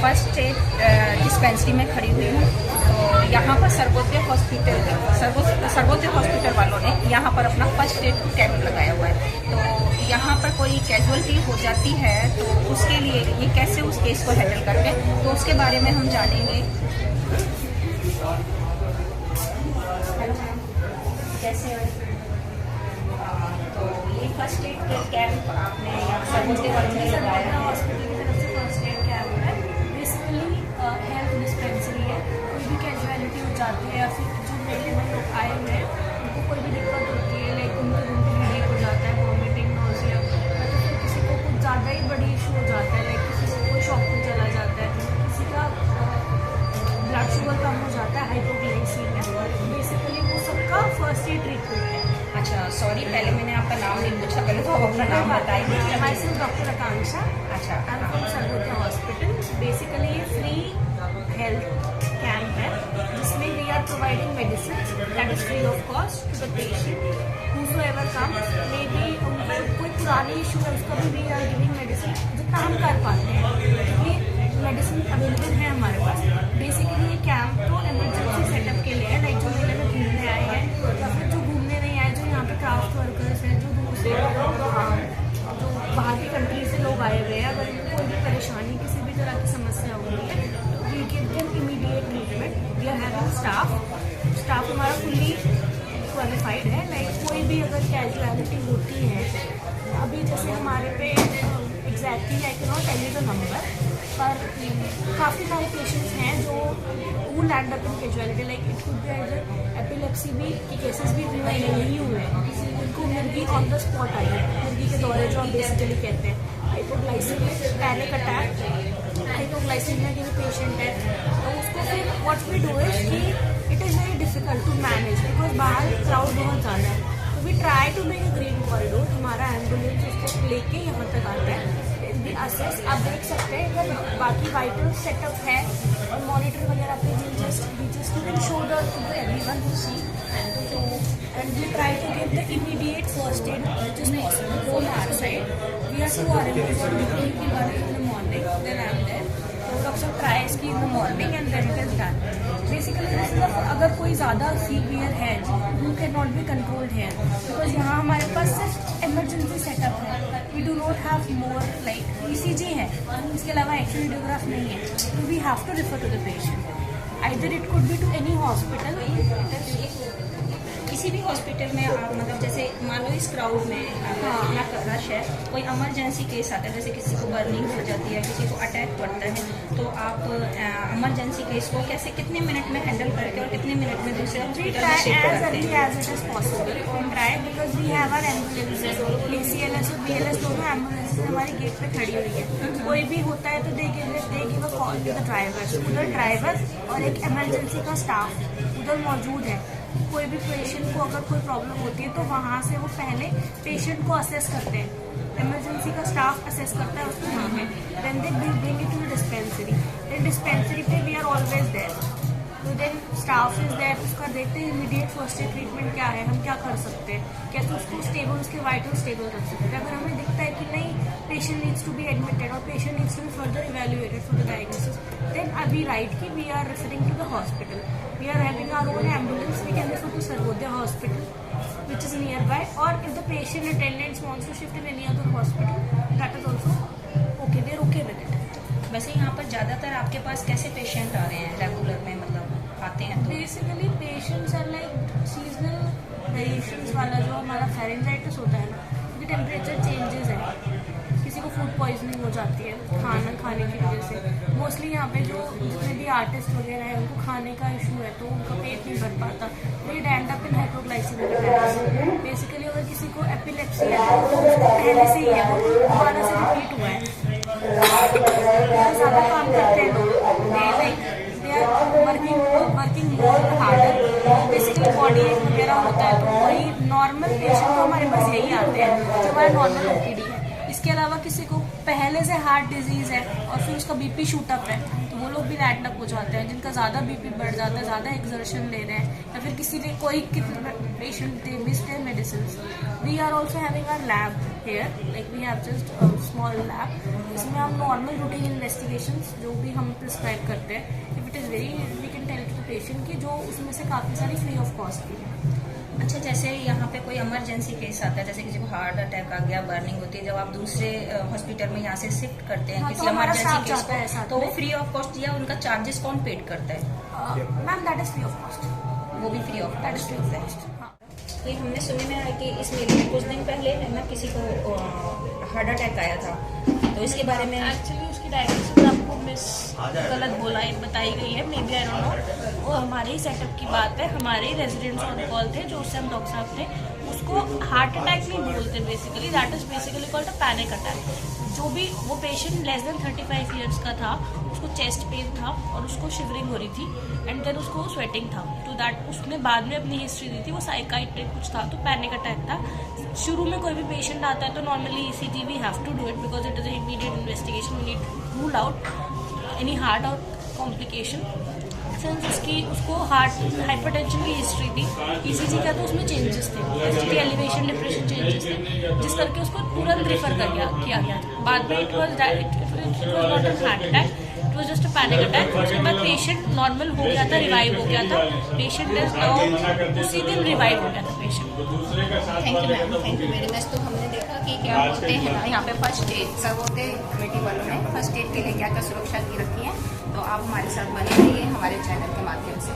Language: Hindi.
फर्स्ट एड डिस्पेंसरी में खड़ी हुई हूँ। तो यहाँ पर सर्वोदय हॉस्पिटल वालों ने यहाँ पर अपना फर्स्ट एड कैंप लगाया हुआ है। तो यहाँ पर कोई कैजुअलिटी हो जाती है तो उसके लिए ये कैसे उस केस को हैंडल करते हैं, तो उसके बारे में हम जानेंगे। कैसे तो ये फर्स्ट एड कैंप आपने यहाँ सर्वोदय वालों ने लगाया है। हॉस्पिटल की तरफ से फर्स्ट एड कैंप है। बेसिकली हेल्थ डिस्पेंसरी है। कोई भी कैजुअलिटी हो जाती है या फिर जो मेरे में लोग आए हुए हैं उनको कोई भी दिक्कत होती है, लाइक उनके रूम पे लीक हो जाता है, वॉमिटिंग, नोजिया, या तो फिर किसी को कुछ ज़्यादा ही बड़ी इशू हो जाता है, लाइक किसी को कोई शॉक में चला जाता है, किसी का ब्लड शुगर कम हो जाता है, हाइपोग्लाइसीमिया, बेसिकली वो सबका फर्स्ट एड ट्रीटमेंट है। अच्छा, सॉरी, पहले मैंने आपका नाम नहीं पूछा, पहले तो आप अपना नाम बताइए। Myself doctor Akanksha. अच्छा, I am from Sarvodaya hospital. Basically ये फ्री हेल्थ कैंप है जिसमें we are providing medicine that is free of cost to the patient whosoever comes. Maybe उनको कोई पुरानी इशू है उसका भी वी आर गिविंग मेडिसिन जितना हम कर पाते हैं, क्योंकि मेडिसिन अवेलेबल है हमारे पास। बेसिकली ये कैंप तो इमरजेंसी सेटअप के लिए है, लाइक जो मेले में घूमने आए हैं या फिर जो घूमने नहीं आए, जो यहाँ पे क्राफ्ट वर्कर्स हैं, जो दूर से जो बाहर की कंट्री से लोग आए हुए हैं, अगर इनको कोई भी परेशानी, किसी भी तरह की समस्या हो रही है, we give them immediate treatment. We are having staff हमारा फुल्ली क्वालिफाइड है। लाइक कोई भी अगर कैजुअलिटी होती है, अभी जैसे हमारे पे exactly I can not tell you the number, पर काफ़ी सारे पेशेंट्स हैं जो who land up in casualty, like it could be either epilepsy भी के केसेस भी नहीं हुए हैं, उनको मिर्गी ऑन द स्पॉट आई है, मिर्गी के दौरे जो हम बेसिकली कहते हैं, हाइपोग्लाइसीमिया, पैनिक अटैक, हाइपोग्लाइसीमिया के भी पेशेंट है। तो उसको फिर व्हाट वी डू इज कि it is very difficult to manage because बाहर क्राउड बहुत ज़्यादा है। तो we try to make a green corridor. हमारा एम्बुलेंस उसको लेके यहाँ तक आता है। असेस आप देख सकते हैं, अगर बाकी वाइटल सेटअप है और मॉनिटर वगैरह पे we just you can show the everyone to see, तो and we try to give the immediate first aid which is possible from our side. We are 2 RMs one in the morning, then I am there. तो डॉक्टर ट्राइज की in the morning and then it is done. Basically अगर कोई ज़्यादा सीवियर है who can not be controlled है, बिकॉज यहाँ हमारे पास सिर्फ इमरजेंसी सेटअप है। We do not have more, like ECG है, इसके अलावा एक्सरेडियोग्राफ नहीं है, तो we have to refer to the patient. Either it could be to any hospital. किसी भी हॉस्पिटल में आप मतलब जैसे मान लो इस क्राउड में इतना रश है, कोई इमरजेंसी केस आता है, जैसे किसी को बर्निंग हो जाती है, किसी को अटैक पड़ता है, तो आप इमरजेंसी केस को कैसे कितने मिनट में हैंडल करके और कितने मिनट में दूसरे हॉस्पिटल में शिफ्ट करते हैं? as it is possible we try because we have our ambulances, ACLS और BLS दोनों एम्बुलेंसेज हमारी गेट पे खड़ी हुई है। कोई भी होता है तो they give a call to the drivers. उधर ड्राइवर और एक इमरजेंसी का स्टाफ उधर मौजूद है। कोई भी पेशेंट को अगर कोई प्रॉब्लम होती है तो वहाँ से वो पहले पेशेंट को असेस करते हैं। इमरजेंसी का स्टाफ असेस करता है उसको वहाँ पे, then they bring it to dispensary. Then dispensary पे वी आर ऑलवेज देयर, तो देन स्टाफ इज देयर, उसका देखते हैं इमीडिएट फर्स्ट एड ट्रीटमेंट क्या है, हम क्या कर सकते हैं, कैसे उसको स्टेबल, उसके वाइटल स्टेबल रख सकते हैं। अगर हमें दिखता है कि नहीं patient needs to be admitted और patient needs to be further evaluated for the diagnosis, then we write कि we are referring to the hospital. We are having our own ambulance, we can refer to Sarvodaya hospital which is nearby, or if the patient attendants wants to shift in any other hospital, that is also okay, they are okay with it. वैसे यहाँ पर ज़्यादातर आपके पास कैसे पेशेंट आ रहे हैं रेगुलर में, मतलब आते हैं? तो basically patients are like seasonal variations वाला जो हमारा फेरेंजाइटिस होता है ना, क्योंकि टेम्परेचर चेंजेस है, किसी को फूड पॉइजनिंग हो जाती है खाना खाने की वजह से। मोस्टली यहाँ पे जो जितने भी आर्टिस्ट वगैरह हैं उनको खाने का इशू है तो उनका पेट नहीं भर पाता, तो ये and up in hypoglycaemia. Basically अगर किसी को एपिलेप्सी है तो पहले से ही है, वो दोबारा से रिपीट हुआ है, ज़्यादा काम करते हैं लोग, they are working more harder. Basically body एक वगैरह होता है तो वही नॉर्मल पेशेंट तो हमारे पास यही आते हैं जो हमारा नॉर्मल OPD है। इसके अलावा किसी को पहले से हार्ट डिजीज है और फिर उसका बीपी शूट अप है, तो वो लोग भी रैटनअप हो जाते हैं। जिनका ज़्यादा बीपी बढ़ जाता है, ज़्यादा एक्सर्शन ले रहे हैं, या फिर किसी ने कोई patient they miss their medicine, we are also having our lab here, like we have just small lab. इसमें हम नॉर्मल रूटीन इन्वेस्टिगेशन जो भी हम प्रिस्क्राइब करते हैं, if it is very we can tell to the patient की, जो उसमें से काफ़ी सारी फ्री ऑफ कॉस्ट भी है। अच्छा, जैसे यहाँ पे कोई इमरजेंसी केस आता है, जैसे किसी को हार्ट अटैक आ गया, बर्निंग होती है, जब आप दूसरे हॉस्पिटल में यहाँ से शिफ्ट करते हैं हाँ, किसी तो हमारा इमरजेंसी staff केस जाता है साथ को, तो वो में। फ्री ऑफ कॉस्ट या उनका चार्जेस कौन पेड करता है? Ma'am that is free of cost, वो भी free of that is free cost of है। कॉस्ट। हाँ। ये हमने सुने में आया कि इस मेले में कुछ दिन पहले है ना किसी को हार्ट अटैक आया था, तो इसके बारे में एक्चुअली उसकी डायग्नोसिस आपको मिस गलत बताई गई है, maybe I don't know. वो हमारे ही सेटअप की बात है, हमारे ही रेजिडेंट्स ऑन कॉल थे जो उस टाइम डॉक्टर साहब थे। उसको हार्ट अटैक नहीं बोलते basically, that is basically called a panic attack. जो भी वो पेशेंट लेस देन 35 ईयर्स का था, उसको चेस्ट पेन था और उसको शिवरिंग हो रही थी एंड देन उसको स्वेटिंग था, तो दैट उसने बाद में अपनी हिस्ट्री दी थी, वो साइकाइट्रिक कुछ था, तो पैनिक अटैक था। शुरू में कोई भी पेशेंट आता है तो normally ECG we have to do it because it is a immediate investigation, we need to rule out any heart और कॉम्प्लिकेशन। सिंस उसको हार्ट हाइपरटेंशन की हिस्ट्री थी, ECG का तो उसमें चेंजेस थे, ST एलिवेशन डिप्रेशन चेंजेस थे, जिस करके उसको तुरंत रेफर किया गया था। बाद में it was not an heart attack, it was just a panic attack. उसके बाद पेशेंट नॉर्मल हो गया था, रिवाइव हो गया था, पेशेंट इज नाउ उसी दिन रिवाइव हो गया था patient. Thank you ma'am, thank you very much. तो हमने देखा कि क्या होते हैं ना यहाँ पे फर्स्ट एड सब होते हैं, कमेटी वालों ने फर्स्ट एड के लिए क्या क्या सुरक्षा की रखी है, तो आप हमारे साथ बने रहिए हमारे चैनल के माध्यम से।